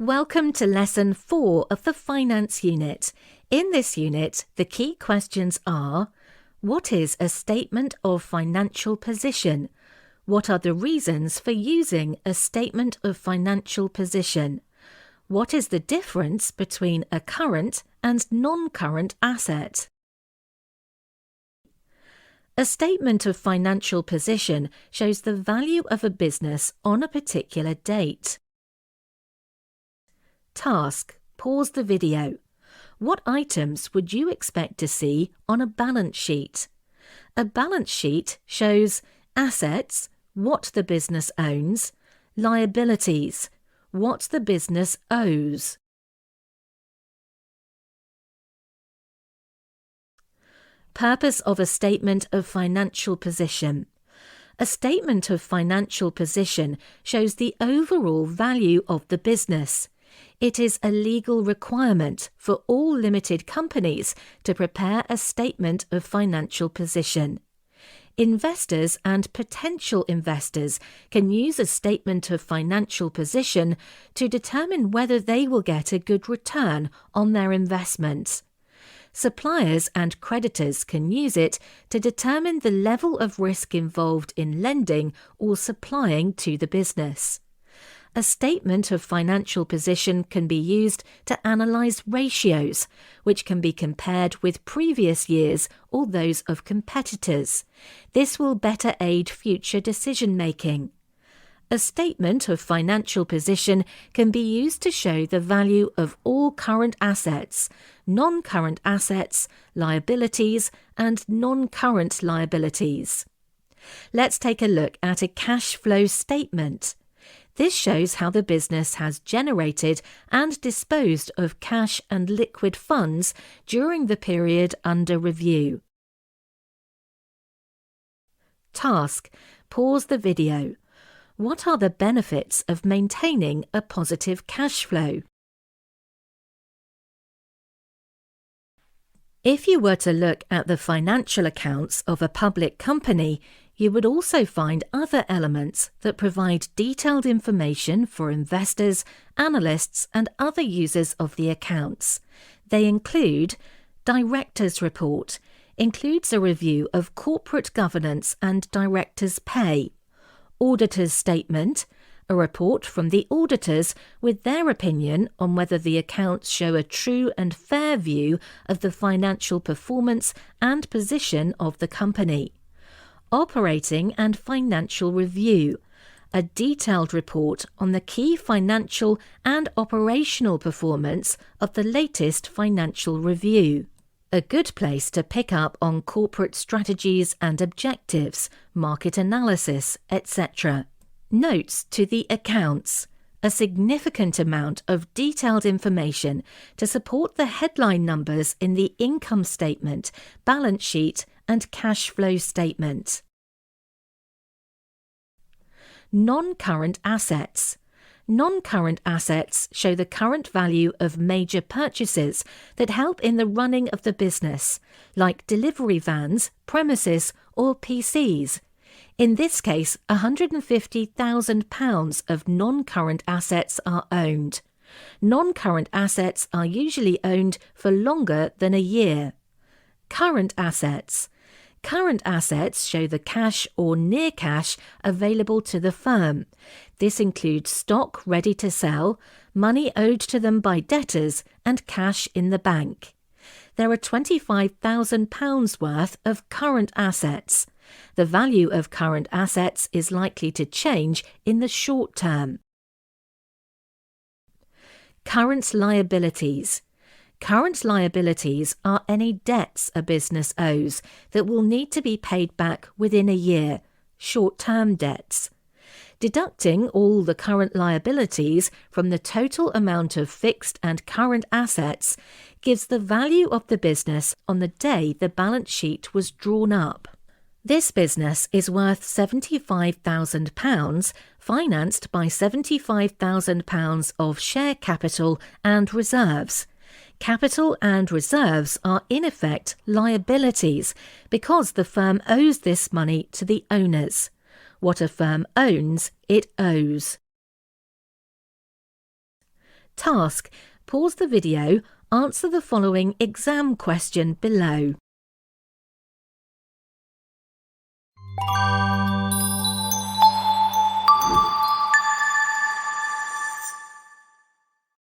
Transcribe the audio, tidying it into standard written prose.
Welcome to Lesson 4 of the Finance Unit. In this unit, the key questions are: what is a statement of financial position? What are the reasons for using a statement of financial position? What is the difference between a current and non-current asset? A statement of financial position shows the value of a business on a particular date. Task: pause the video. What items would you expect to see on a balance sheet? A balance sheet shows assets, what the business owns, liabilities, what the business owes. Purpose of a statement of financial position. A statement of financial position shows the overall value of the business. It is a legal requirement for all limited companies to prepare a statement of financial position. Investors and potential investors can use a statement of financial position to determine whether they will get a good return on their investment. Suppliers and creditors can use it to determine the level of risk involved in lending or supplying to the business. A statement of financial position can be used to analyse ratios, which can be compared with previous years or those of competitors. This will better aid future decision-making. A statement of financial position can be used to show the value of all current assets, non-current assets, liabilities, and non-current liabilities. Let's take a look at a cash flow statement. This shows how the business has generated and disposed of cash and liquid funds during the period under review. Task: pause the video. What are the benefits of maintaining a positive cash flow? If you were to look at the financial accounts of a public company, you would also find other elements that provide detailed information for investors, analysts, and other users of the accounts. They include Directors' Report, includes a review of corporate governance and directors' pay. Auditor's Statement, a report from the auditors with their opinion on whether the accounts show a true and fair view of the financial performance and position of the company. Operating and Financial Review, a detailed report on the key financial and operational performance of the latest financial review. A good place to pick up on corporate strategies and objectives, market analysis, etc. Notes to the accounts, a significant amount of detailed information to support the headline numbers in the income statement, balance sheet, and cash flow statement. Non-current assets. Non-current assets show the current value of major purchases that help in the running of the business, like delivery vans, premises, or PCs. In this case, £150,000 of non-current assets are owned. Non-current assets are usually owned for longer than a year. Current assets. Current assets show the cash or near cash available to the firm. This includes stock ready to sell, money owed to them by debtors, and cash in the bank. There are £25,000 worth of current assets. The value of current assets is likely to change in the short term. Current liabilities. Current liabilities are any debts a business owes that will need to be paid back within a year, short-term debts. Deducting all the current liabilities from the total amount of fixed and current assets gives the value of the business on the day the balance sheet was drawn up. This business is worth £75,000, financed by £75,000 of share capital and reserves. Capital and reserves are in effect liabilities because the firm owes this money to the owners. What a firm owns, it owes. Task: pause the video, answer the following exam question below.